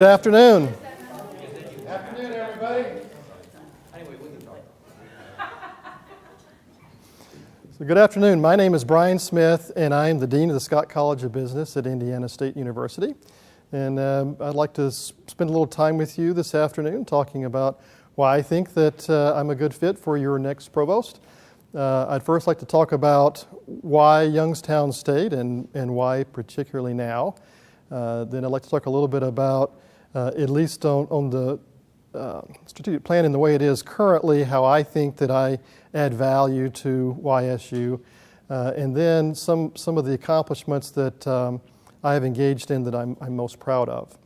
Good afternoon. Good afternoon, everybody. So good afternoon. My name is Brien Smith, and I am the Dean of the Scott College of Business at Indiana State University. And I'd like to spend a little time with you this afternoon talking about why I think that I'm a good fit for your next provost. I'd first like to talk about why Youngstown State and why particularly now. Then I'd like to talk a little bit about, at least on the strategic plan in the way it is currently, how I think that I add value to YSU, and then some of the accomplishments that I have engaged in that I'm most proud of.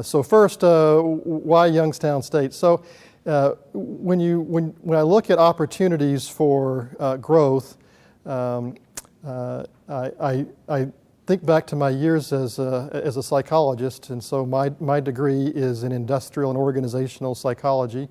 So first, why Youngstown State? So when I look at opportunities for growth, I think back to my years as a psychologist, and so my degree is in industrial and organizational psychology,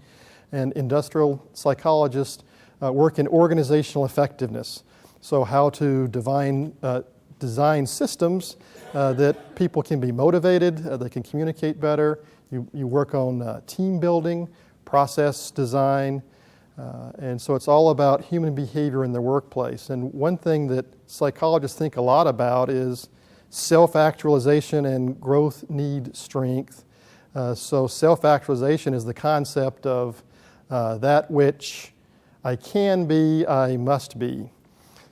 and industrial psychologists work in organizational effectiveness. So how to design systems that people can be motivated, they can communicate better. You work on team building, process design, and so it's all about human behavior in the workplace. And one thing that psychologists think a lot about is self-actualization and growth need strength. So self-actualization is the concept of that which I can be, I must be.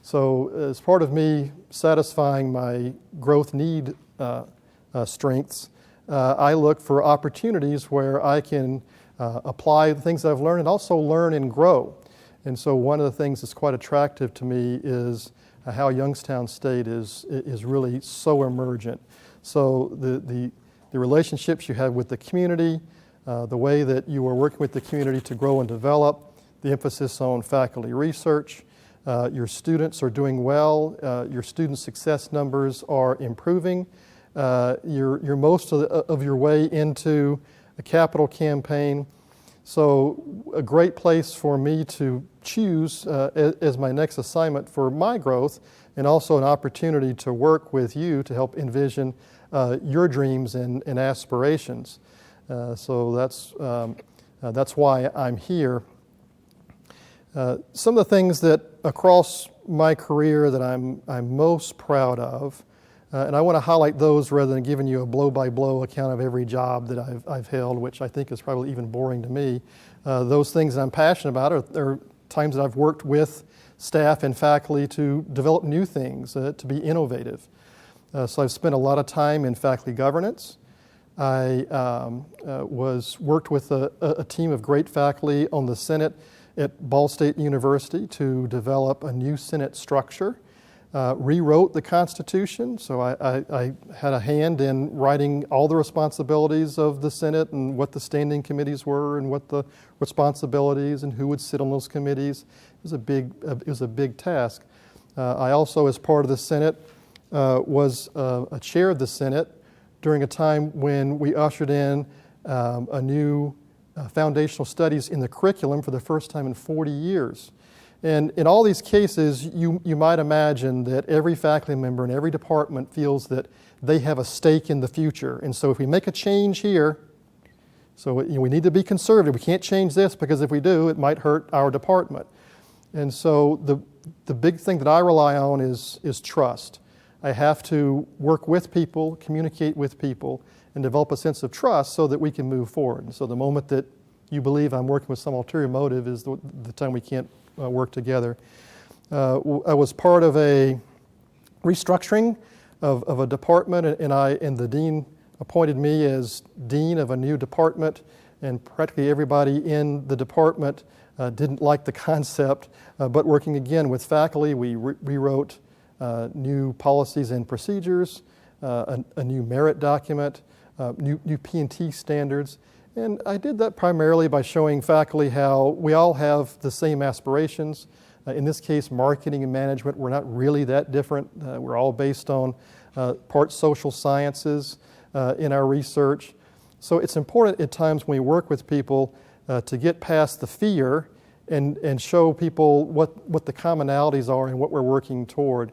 So as part of me satisfying my growth need strengths, I look for opportunities where I can apply the things I've learned and also learn and grow. And so one of the things that's quite attractive to me is how Youngstown State is really so emergent. So the relationships you have with the community, the way that you are working with the community to grow and develop, the emphasis on faculty research, your students are doing well, your student success numbers are improving, you're most of your way into a capital campaign. So a great place for me to choose as my next assignment for my growth, and also an opportunity to work with you to help envision your dreams and aspirations. So that's why I'm here. Some of the things that across my career that I'm most proud of, and I want to highlight those rather than giving you a blow-by-blow account of every job that I've held, which I think is probably even boring to me. Those things that I'm passionate about are times that I've worked with staff and faculty to develop new things, to be innovative. So I've spent a lot of time in faculty governance. I worked with a team of great faculty on the Senate at Ball State University to develop a new Senate structure. Rewrote the Constitution, so I had a hand in writing all the responsibilities of the Senate and what the standing committees were and what the responsibilities and who would sit on those committees. It was a big task. I also, as part of the Senate, was a chair of the Senate during a time when we ushered in a new foundational studies in the curriculum for the first time in 40 years. And in all these cases, you might imagine that every faculty member in every department feels that they have a stake in the future. And so if we make a change here, so we need to be conservative. We can't change this because if we do, it might hurt our department. And so the big thing that I rely on is trust. I have to work with people, communicate with people, and develop a sense of trust so that we can move forward. And so the moment that you believe I'm working with some ulterior motive is the time we can't work together. I was part of a restructuring of a department, and the dean appointed me as dean of a new department, and practically everybody in the department didn't like the concept, but working again with faculty, we rewrote new policies and procedures, a new merit document, new P&T standards. And I did that primarily by showing faculty how we all have the same aspirations. In this case, marketing and management, we're not really that different. We're all based on part social sciences in our research. So it's important at times when we work with people to get past the fear and show people what the commonalities are and what we're working toward.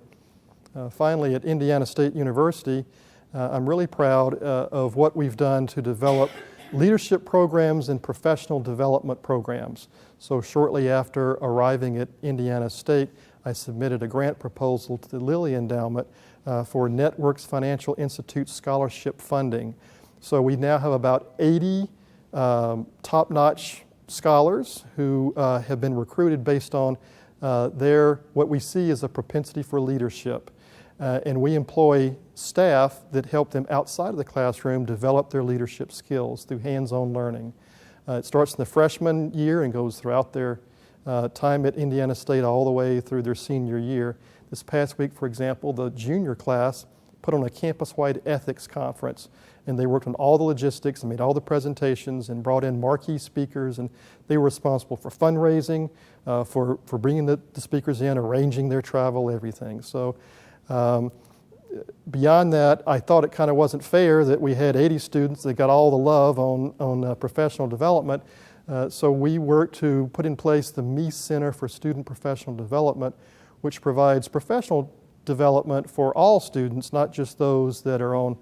Finally, at Indiana State University, I'm really proud of what we've done to develop leadership programs and professional development programs. So shortly after arriving at Indiana State, I submitted a grant proposal to the Lilly Endowment for Networks Financial Institute scholarship funding. So we now have about 80 top-notch scholars who have been recruited based on what we see as a propensity for leadership. And we employ staff that help them outside of the classroom develop their leadership skills through hands-on learning. It starts in the freshman year and goes throughout their time at Indiana State all the way through their senior year. This past week, for example, the junior class put on a campus-wide ethics conference, and they worked on all the logistics and made all the presentations and brought in marquee speakers, and they were responsible for fundraising, for bringing the speakers in, arranging their travel, everything. So beyond that, I thought it kind of wasn't fair that we had 80 students that got all the love on professional development. So we worked to put in place the Meese Center for Student Professional Development, which provides professional development for all students, not just those that are on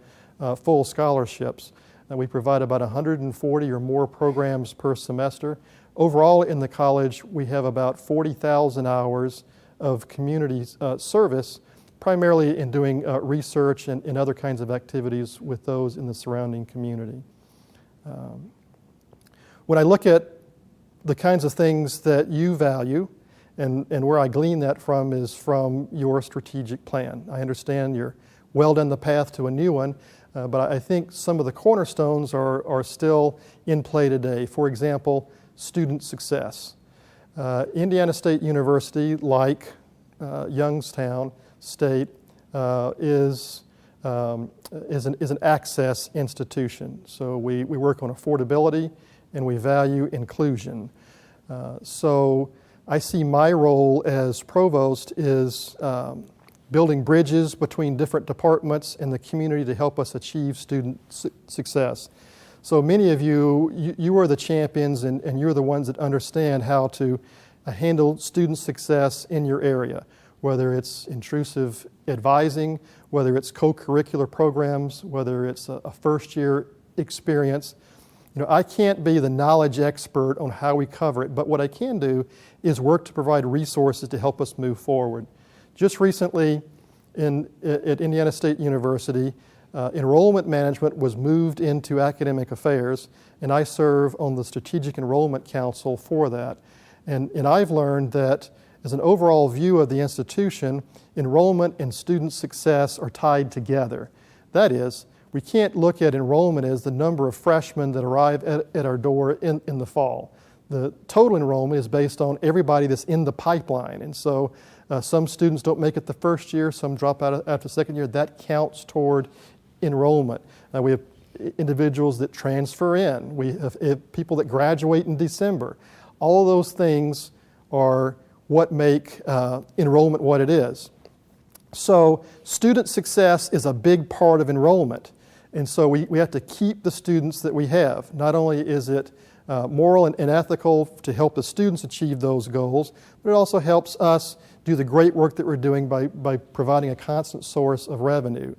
full scholarships. We provide about 140 or more programs per semester. Overall in the college, we have about 40,000 hours of community service, primarily in doing research and other kinds of activities with those in the surrounding community. When I look at the kinds of things that you value, and where I glean that from is from your strategic plan. I understand you're well down the path to a new one, but I think some of the cornerstones are still in play today. For example, student success. Indiana State University, like Youngstown State, is an access institution. So we work on affordability and we value inclusion. So I see my role as provost is building bridges between different departments and the community to help us achieve student success. So many of you are the champions and you're the ones that understand how to handle student success in your area, whether it's intrusive advising, whether it's co-curricular programs, whether it's a first-year experience. You know, I can't be the knowledge expert on how we cover it, but what I can do is work to provide resources to help us move forward. Just recently at Indiana State University, enrollment management was moved into academic affairs, and I serve on the Strategic Enrollment Council for that. And I've learned that as an overall view of the institution, enrollment and student success are tied together. That is, we can't look at enrollment as the number of freshmen that arrive at our door in the fall. The total enrollment is based on everybody that's in the pipeline. And so some students don't make it the first year, some drop out after the second year. That counts toward enrollment. We have individuals that transfer in. We have people that graduate in December. All of those things are what make enrollment what it is. So student success is a big part of enrollment. And so we have to keep the students that we have. Not only is it moral and ethical to help the students achieve those goals, but it also helps us do the great work that we're doing by providing a constant source of revenue.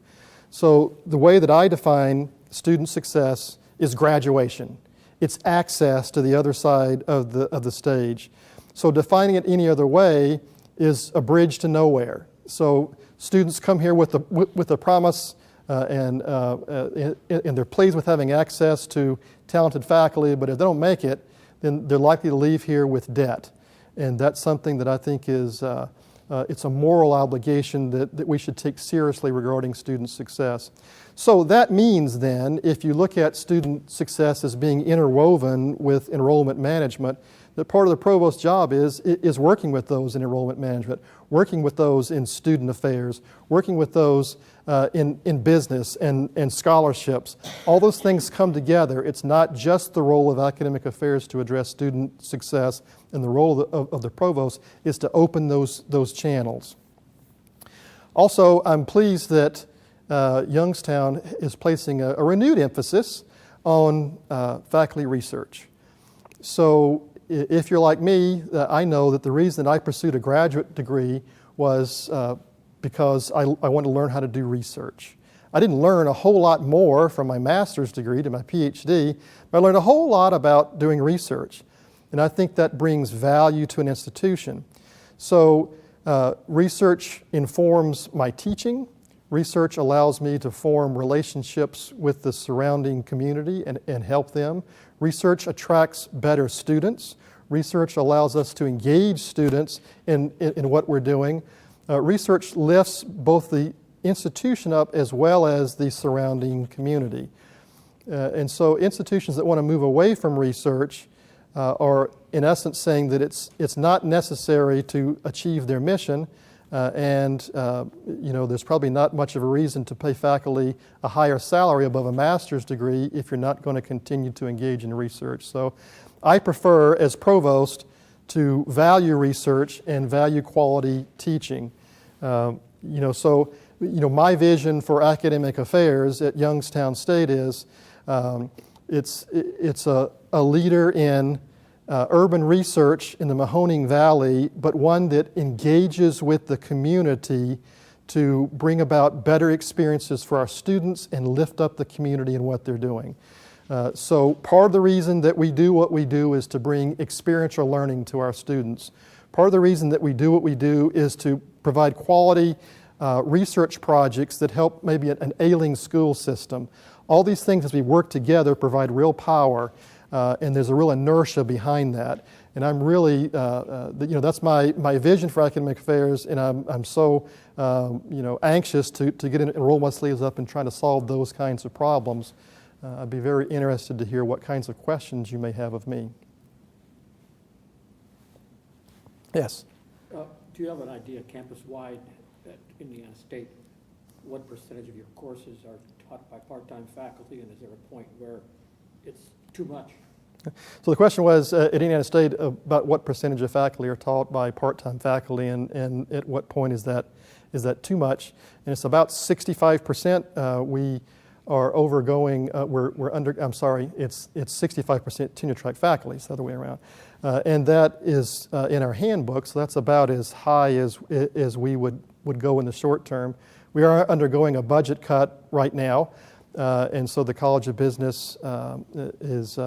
So the way that I define student success is graduation. It's access to the other side of the stage. So defining it any other way is a bridge to nowhere. So students come here with the promise and they're pleased with having access to talented faculty, but if they don't make it, then they're likely to leave here with debt. And that's something that I think is it's a moral obligation that we should take seriously regarding student success. So that means then, if you look at student success as being interwoven with enrollment management, that part of the provost's job is working with those in enrollment management, working with those in student affairs, working with those in business and scholarships. All those things come together. It's not just the role of academic affairs to address student success, and the role of the provost is to open those channels. Also, I'm pleased that Youngstown is placing a renewed emphasis on faculty research. So if you're like me, I know that the reason I pursued a graduate degree was because I wanted to learn how to do research. I didn't learn a whole lot more from my master's degree to my PhD, but I learned a whole lot about doing research. And I think that brings value to an institution. So research informs my teaching. Research allows me to form relationships with the surrounding community and help them. Research attracts better students. Research allows us to engage students in what we're doing. Research lifts both the institution up as well as the surrounding community. And so institutions that want to move away from research are in essence saying that it's not necessary to achieve their mission, and there's probably not much of a reason to pay faculty a higher salary above a master's degree if you're not going to continue to engage in research. So I prefer, as provost, to value research and value quality teaching. My vision for academic affairs at Youngstown State is it's a leader in urban research in the Mahoning Valley, but one that engages with the community to bring about better experiences for our students and lift up the community in what they're doing. So part of the reason that we do what we do is to bring experiential learning to our students. Part of the reason that we do what we do is to provide quality research projects that help maybe an ailing school system. All these things, as we work together, provide real power, and there's a real inertia behind that. And I'm really, that's my vision for academic affairs, and I'm so, anxious to get in and roll my sleeves up and try to solve those kinds of problems. I'd be very interested to hear what kinds of questions you may have of me. Yes? Do you have an idea campus-wide at Indiana State, what percentage of your courses are taught by part-time faculty, and is there a point where it's too much? So the question was, at Indiana State, about what percentage of faculty are taught by part-time faculty, and at what point is that too much? And it's about 65%. We are overgoing, it's 65% tenure-track faculty, it's the other way around. And that is in our handbook, so that's about as high as we would go in the short term. We are undergoing a budget cut right now, and so the College of Business is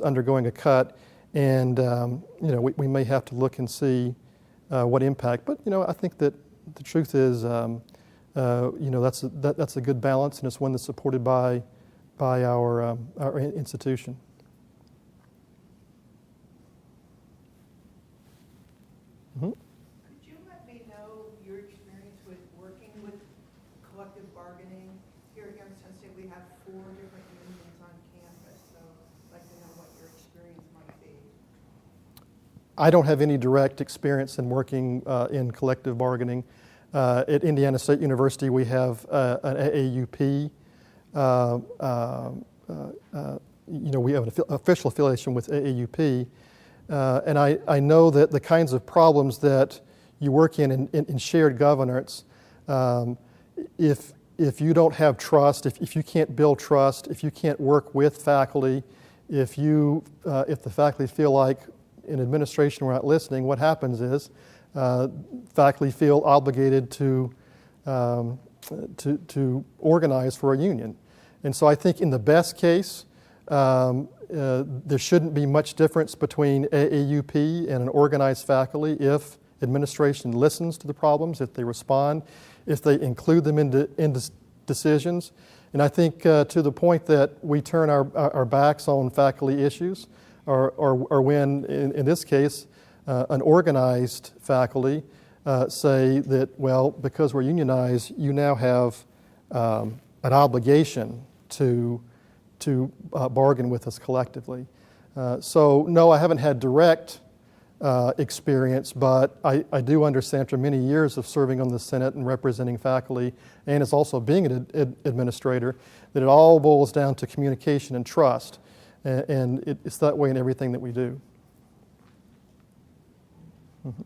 undergoing a cut, and we may have to look and see what impact. But I think that the truth is, that's a good balance, and it's one that's supported by our institution. Mm-hmm. Could you let me know your experience with working with collective bargaining? Here at Youngstown State, we have 4 different unions on campus, so I'd like to know what your experience might be. I don't have any direct experience in working in collective bargaining. At Indiana State University, we have an AAUP. We have an official affiliation with AAUP. And I know that the kinds of problems that you work in shared governance, if you don't have trust, if you can't build trust, if you can't work with faculty, if the faculty feel like in administration we're not listening, what happens is faculty feel obligated to organize for a union. And so I think in the best case, there shouldn't be much difference between AAUP and an organized faculty if administration listens to the problems, if they respond, if they include them into decisions. And I think to the point that we turn our backs on faculty issues, or when, in this case, an organized faculty say that, well, because we're unionized, you now have an obligation to bargain with us collectively. So no, I haven't had direct experience, but I do understand after many years of serving on the Senate and representing faculty, and as also being an administrator, that it all boils down to communication and trust. And it's that way in everything that we do. Mm-hmm.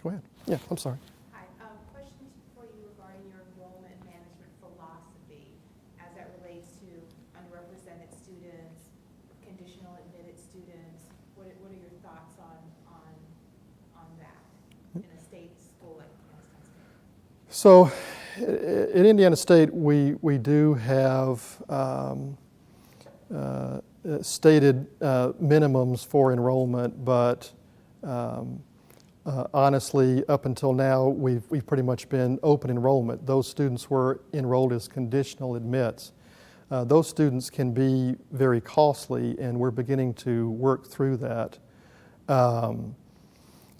Go ahead. Yeah, I'm sorry. Hi. Questions for you regarding your enrollment management philosophy as that relates to underrepresented students, conditional admitted students. What are your thoughts on that in a state school like Youngstown State? So at Indiana State, we do have stated minimums for enrollment, but honestly, up until now, we've pretty much been open enrollment. Those students were enrolled as conditional admits. Those students can be very costly, and we're beginning to work through that.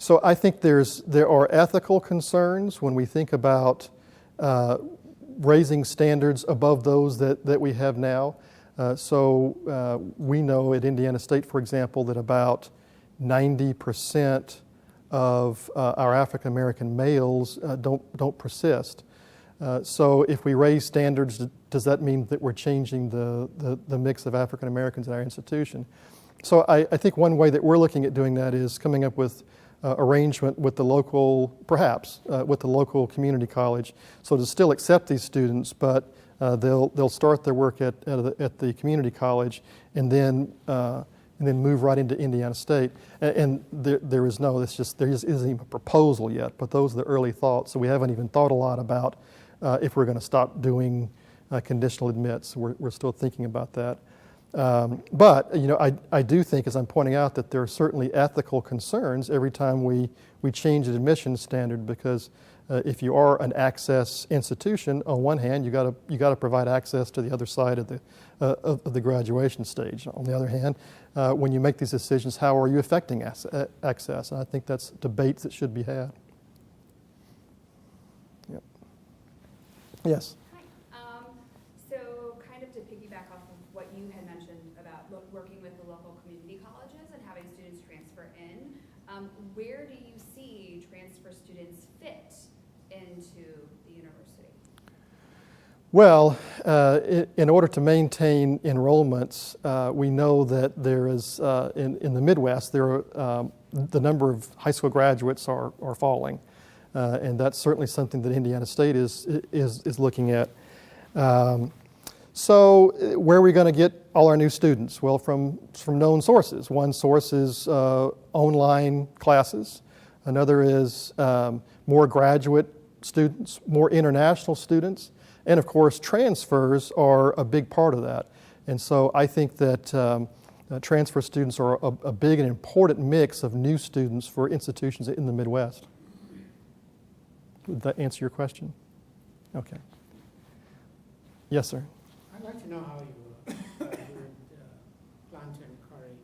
So I think there are ethical concerns when we think about raising standards above those that we have now. So we know at Indiana State, for example, that about 90% of our African American males don't persist. So if we raise standards, does that mean that we're changing the mix of African Americans in our institution? So I think one way that we're looking at doing that is coming up with arrangement with the local, perhaps, with the local community college, so to still accept these students, but they'll start their work at the community college and then move right into Indiana State. And there isn't even a proposal yet, but those are the early thoughts. So we haven't even thought a lot about if we're going to stop doing conditional admits. We're still thinking about that. But I do think, as I'm pointing out, that there are certainly ethical concerns every time we change an admissions standard, because if you are an access institution, on one hand, you got to provide access to the other side of the graduation stage. On the other hand, when you make these decisions, how are you affecting access? And I think that's debates that should be had. Yep. Yes. So kind of to piggyback off of what you had mentioned about working with the local community colleges and having students transfer in, where do you see transfer students fit into the university? Well, in order to maintain enrollments, we know that there is, in the Midwest, the number of high school graduates are falling. And that's certainly something that Indiana State is looking at. So where are we going to get all our new students? Well, from known sources. One source is online classes. Another is more graduate students, more international students. And of course, transfers are a big part of that. And so I think that transfer students are a big and important mix of new students for institutions in the Midwest. Would that answer your question? Okay. Yes, sir. I'd like to know how you would plan to encourage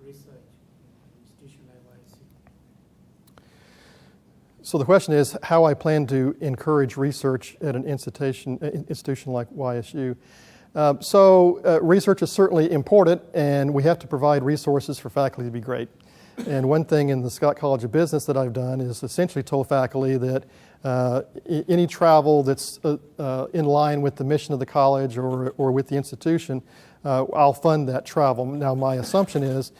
research in an institution like YSU. So the question is how I plan to encourage research at an institution like YSU. Research is certainly important, and we have to provide resources for faculty to be great. And one thing in the Scott College of Business that I've done is essentially told faculty that any travel that's in line with the mission of the college or with the institution, I'll fund that travel. Now, my assumption is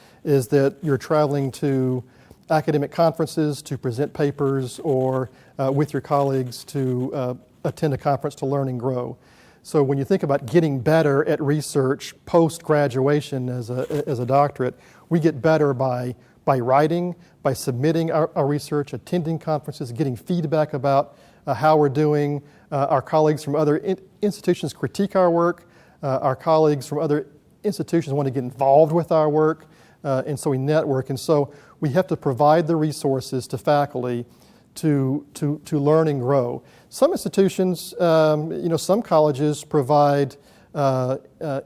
that you're traveling to academic conferences to present papers or with your colleagues to attend a conference to learn and grow. So when you think about getting better at research post-graduation as a doctorate, we get better by writing, by submitting our research, attending conferences, getting feedback about how we're doing. Our colleagues from other institutions critique our work. Our colleagues from other institutions want to get involved with our work, and so we network. And so we have to provide the resources to faculty to learn and grow. Some institutions, some colleges provide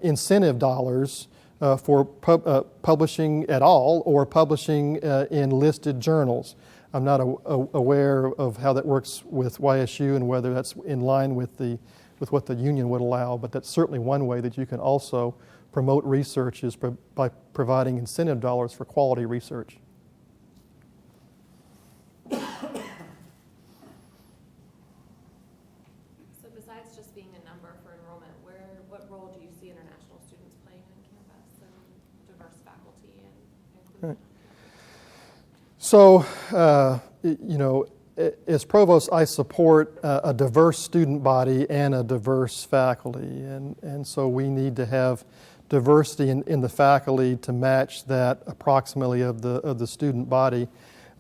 incentive dollars for publishing at all or publishing in listed journals. I'm not aware of how that works with YSU and whether that's in line with what the union would allow, but that's certainly one way that you can also promote research is by providing incentive dollars for quality research. So besides just being a number for enrollment, what role do you see international students playing on campus and diverse faculty and inclusion? So, as provost, I support a diverse student body and a diverse faculty, and so we need to have diversity in the faculty to match that approximately of the student body.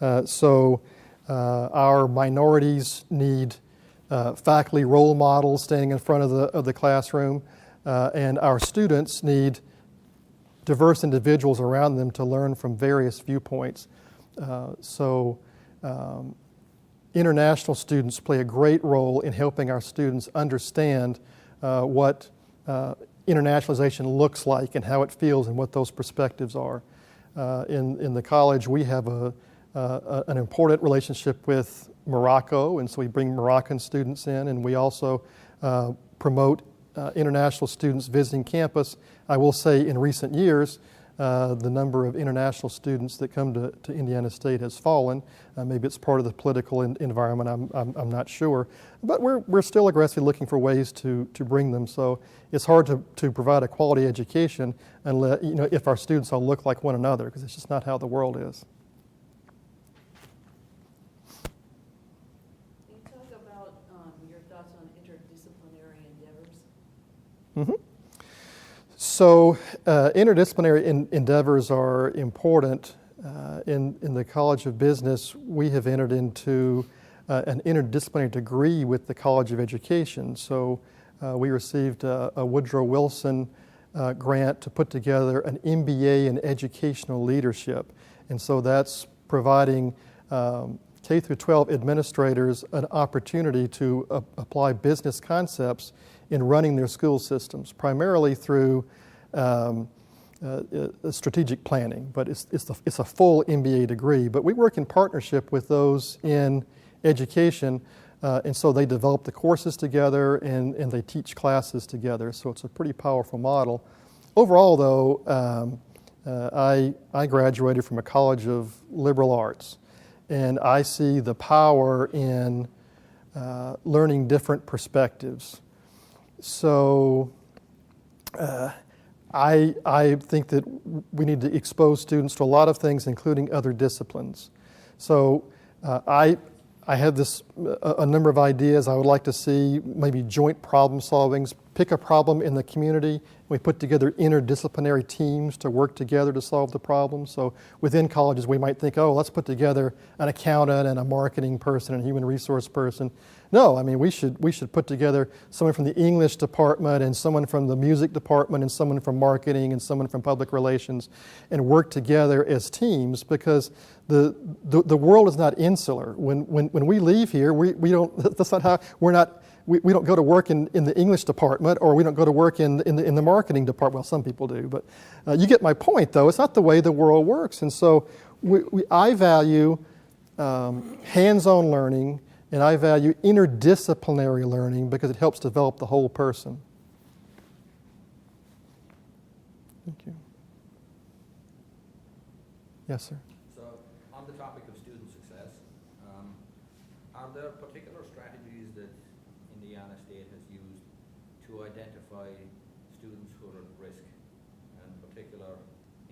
Our minorities need faculty role models standing in front of the classroom, and our students need diverse individuals around them to learn from various viewpoints. International students play a great role in helping our students understand what internationalization looks like and how it feels and what those perspectives are. In the college, we have an important relationship with Morocco, and so we bring Moroccan students in, and we also promote international students visiting campus. I will say in recent years, the number of international students that come to Indiana State has fallen. Maybe it's part of the political environment, I'm not sure. But we're still aggressively looking for ways to bring them. So it's hard to provide a quality education unless, if our students all look like one another, because it's just not how the world is. Can you talk about your thoughts on interdisciplinary endeavors? Mm-hmm. So interdisciplinary endeavors are important. In the College of Business, we have entered into an interdisciplinary degree with the College of Education. So we received a Woodrow Wilson grant to put together an MBA in educational leadership. And so that's providing K through 12 administrators an opportunity to apply business concepts in running their school systems, primarily through strategic planning, but it's a full MBA degree. But we work in partnership with those in education, and so they develop the courses together and they teach classes together, so it's a pretty powerful model. Overall, though, I graduated from a college of liberal arts, and I see the power in learning different perspectives. So I think that we need to expose students to a lot of things, including other disciplines. So I have a number of ideas. I would like to see maybe joint problem solvings. Pick a problem in the community. We put together interdisciplinary teams to work together to solve the problem. So within colleges, we might think, oh, let's put together an accountant and a marketing person and a human resource person. No, I mean, we should put together someone from the English department and someone from the music department and someone from marketing and someone from public relations and work together as teams, because the world is not insular. When we leave here, we don't, that's not how, we don't go to work in the English department, or we don't go to work in the marketing department. Well, some people do, but you get my point, though. It's not the way the world works. And so I value hands-on learning, and I value interdisciplinary learning because it helps develop the whole person. Thank you. Yes, sir. So, on the topic of student success, are there particular strategies that Indiana State has used to identify students who are at risk, and particular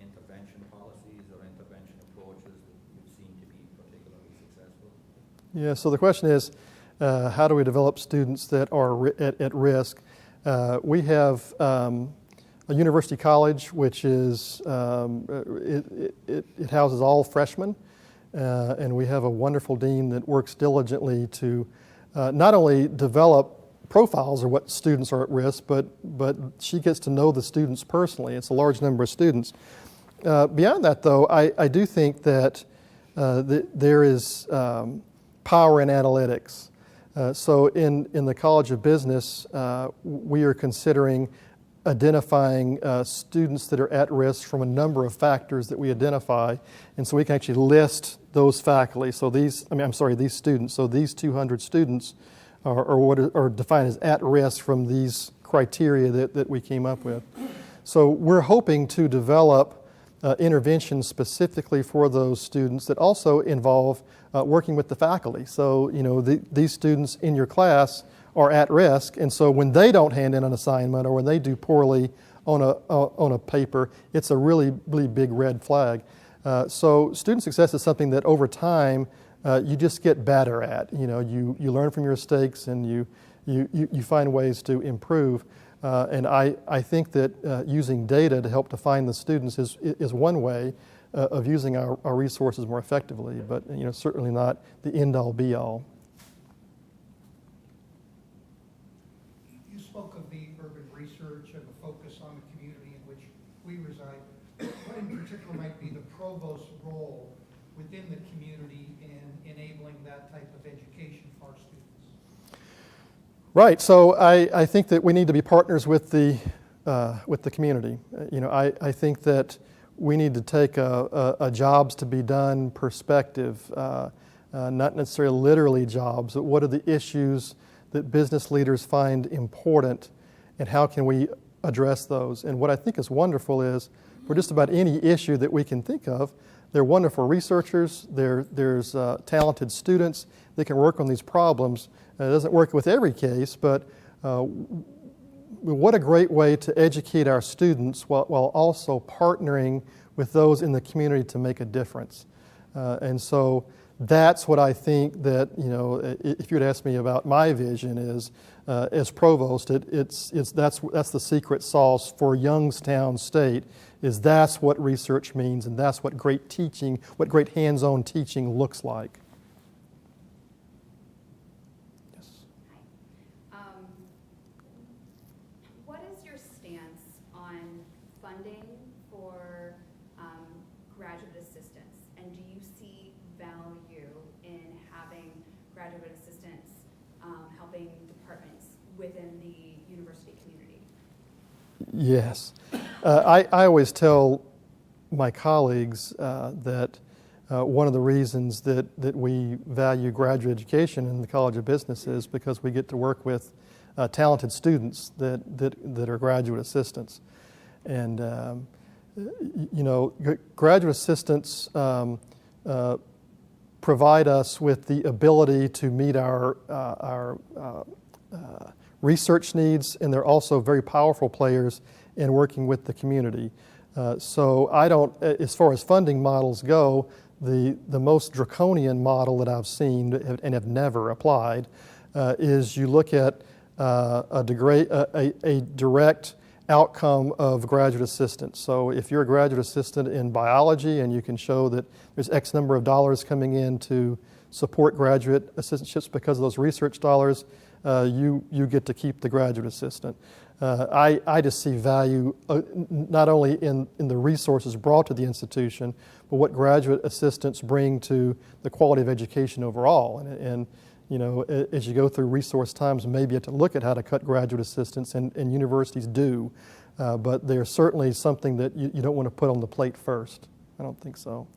intervention policies or intervention approaches that you've seen to be particularly successful? Yeah, so the question is, how do we develop students that are at risk? We have a university college, which is, it houses all freshmen, and we have a wonderful dean that works diligently to not only develop profiles of what students are at risk, but she gets to know the students personally. It's a large number of students. Beyond that, though, I do think that there is power in analytics. So in the College of Business, we are considering identifying students that are at risk from a number of factors that we identify, and so we can actually list those faculty. So these students. So these 200 students are defined as at risk from these criteria that we came up with. So we're hoping to develop interventions specifically for those students that also involve working with the faculty. So, these students in your class are at risk, and so when they don't hand in an assignment or when they do poorly on a paper, it's a really, really big red flag. So student success is something that over time you just get better at. You learn from your mistakes and you find ways to improve. And I think that using data to help define the students is one way of using our resources more effectively, but certainly not the end-all be-all. we reside, what in particular might be the provost's role within the community in enabling that type of education for our students? Right. So I think that we need to be partners with the community. I think that we need to take a jobs to be done perspective, not necessarily literally jobs, but what are the issues that business leaders find important, and how can we address those? And what I think is wonderful is, for just about any issue that we can think of, there are wonderful researchers, there's talented students that can work on these problems. It doesn't work with every case, but what a great way to educate our students while also partnering with those in the community to make a difference. And so that's what I think that, if you would ask me about my vision is, as provost, that's the secret sauce for Youngstown State, is that's what research means, and that's what great teaching, what great hands-on teaching looks like. Yes. What is your stance on funding for graduate assistants? And do you see value in having graduate assistants helping departments within the university community? Yes. I always tell my colleagues that one of the reasons that we value graduate education in the College of Business is because we get to work with talented students that are graduate assistants. And, graduate assistants provide us with the ability to meet our research needs, and they're also very powerful players in working with the community. So I don't, as far as funding models go, the most draconian model that I've seen and have never applied is you look at a direct outcome of graduate assistance. So if you're a graduate assistant in biology and you can show that there's X number of dollars coming in to support graduate assistantships because of those research dollars, you get to keep the graduate assistant. I just see value not only in the resources brought to the institution, but what graduate assistants bring to the quality of education overall. And as you go through resource times, maybe you have to look at how to cut graduate assistants, and universities do. But they're certainly something that you don't want to put on the plate first. I don't think so.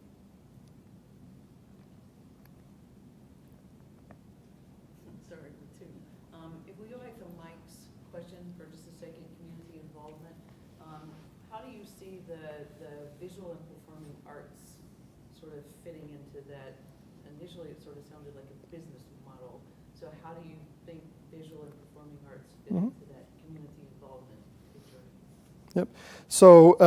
Sorry, two. If we go back to Mike's question for just a second, community involvement, how do you see the visual and performing arts sort of fitting into that? Initially, it sort of sounded like a business model. So how do you think visual and performing arts fit into that community involvement picture? Yep. So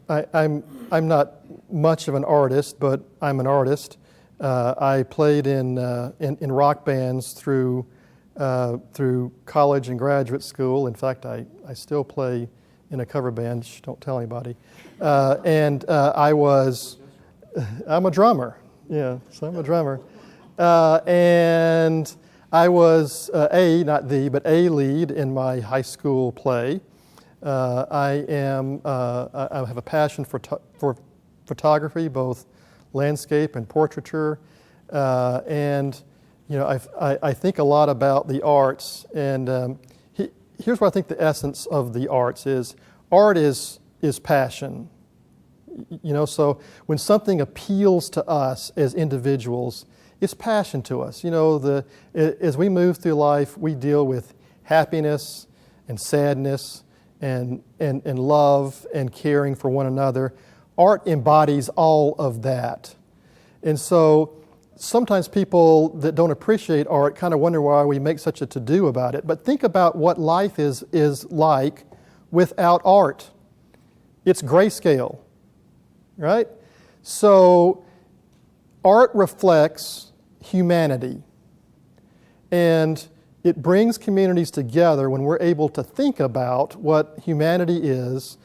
I'm not much of an artist, but I'm an artist. I played in rock bands through college and graduate school. In fact, I still play in a cover band. Shh, don't tell anybody. I'm a drummer. Yeah, so I'm a drummer. And I was not the, but a lead in my high school play. I have a passion for photography, both landscape and portraiture. And I think a lot about the arts. And here's what I think the essence of the arts is. Art is passion. So when something appeals to us as individuals, it's passion to us. As we move through life, we deal with happiness and sadness and love and caring for one another. Art embodies all of that. And so sometimes people that don't appreciate art kind of wonder why we make such a to-do about it. But think about what life is like without art. It's grayscale. Right? So art reflects humanity, and it brings communities together when we're able to think about what humanity is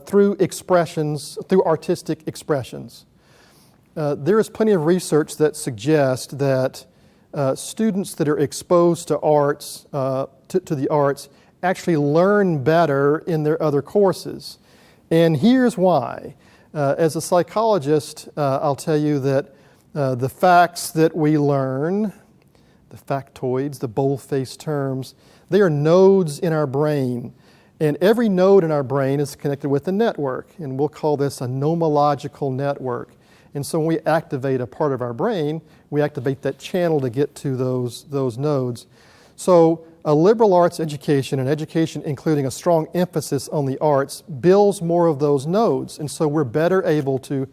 through artistic expressions. There is plenty of research that suggests that students that are exposed to arts, to the arts, actually learn better in their other courses. And here's why. As a psychologist, I'll tell you that the facts that we learn, the factoids, the bold-faced terms, they are nodes in our brain. And every node in our brain is connected with a network, and we'll call this a nomological network. And so when we activate a part of our brain, we activate that channel to get to those nodes. So a liberal arts education, an education including a strong emphasis on the arts, builds more of those nodes. And so we're better able to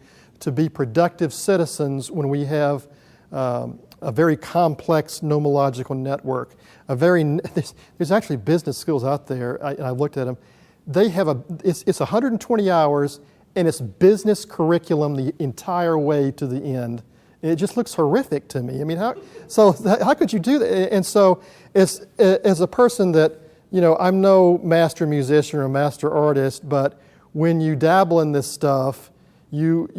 be productive citizens when we have a very complex nomological network. There's actually business schools out there, and I've looked at them. They have it's 120 hours, and it's business curriculum the entire way to the end. It just looks horrific to me. I mean, how could you do that? And so, as a person that, I'm no master musician or master artist, but when you dabble in this stuff, you're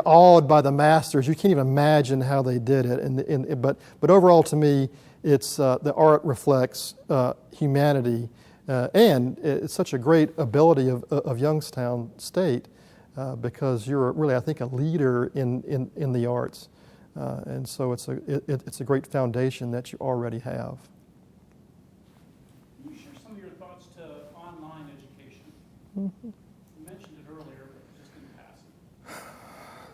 awed by the masters. You can't even imagine how they did it. But overall, to me, it's the art reflects humanity, and it's such a great ability of Youngstown State because you're really, I think, a leader in the arts, and so it's a great foundation that you already have. Can you share some of your thoughts to online education? Mm-hmm. You mentioned it earlier, but just in passing.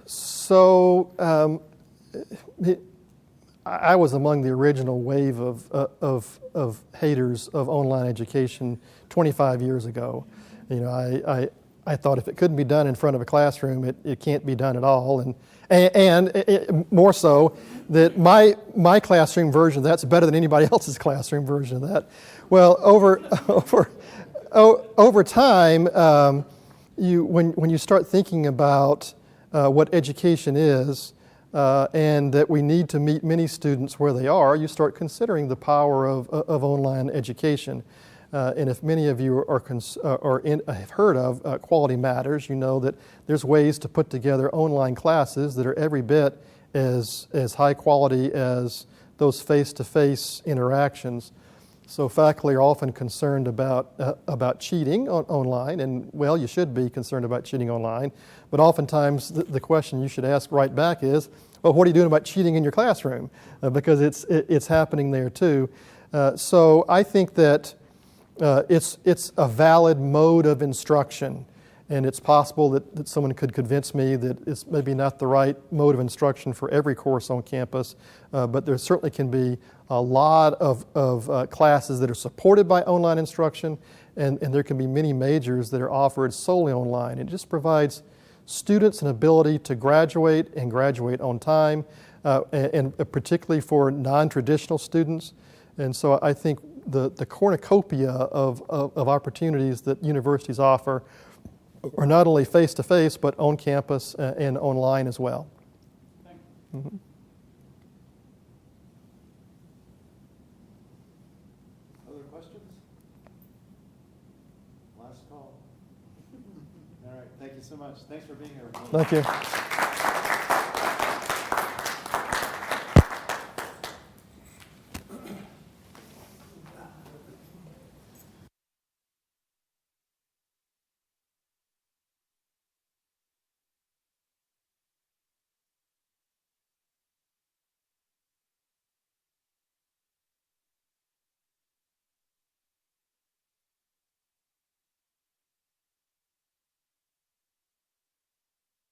So I was among the original wave of haters of online education 25 years ago. I thought if it couldn't be done in front of a classroom, it can't be done at all, and more so that my classroom version of that's better than anybody else's classroom version of that. Well, over time, when you start thinking about what education is, and that we need to meet many students where they are, you start considering the power of online education. And if many of you have heard of Quality Matters, you know that there's ways to put together online classes that are every bit as high quality as those face-to-face interactions. So faculty are often concerned about cheating online, and well, you should be concerned about cheating online. But oftentimes the question you should ask right back is, well, what are you doing about cheating in your classroom? Because it's happening there too. So I think that it's a valid mode of instruction, and it's possible that someone could convince me that it's maybe not the right mode of instruction for every course on campus, but there certainly can be a lot of classes that are supported by online instruction, and there can be many majors that are offered solely online. It just provides students an ability to graduate and graduate on time, and particularly for non-traditional students. And so I think the cornucopia of opportunities that universities offer are not only face-to-face, but on campus and online as well. Thank you. Mm-hmm. Other questions? Last call. All right, thank you so much. Thanks for being here. Thank you.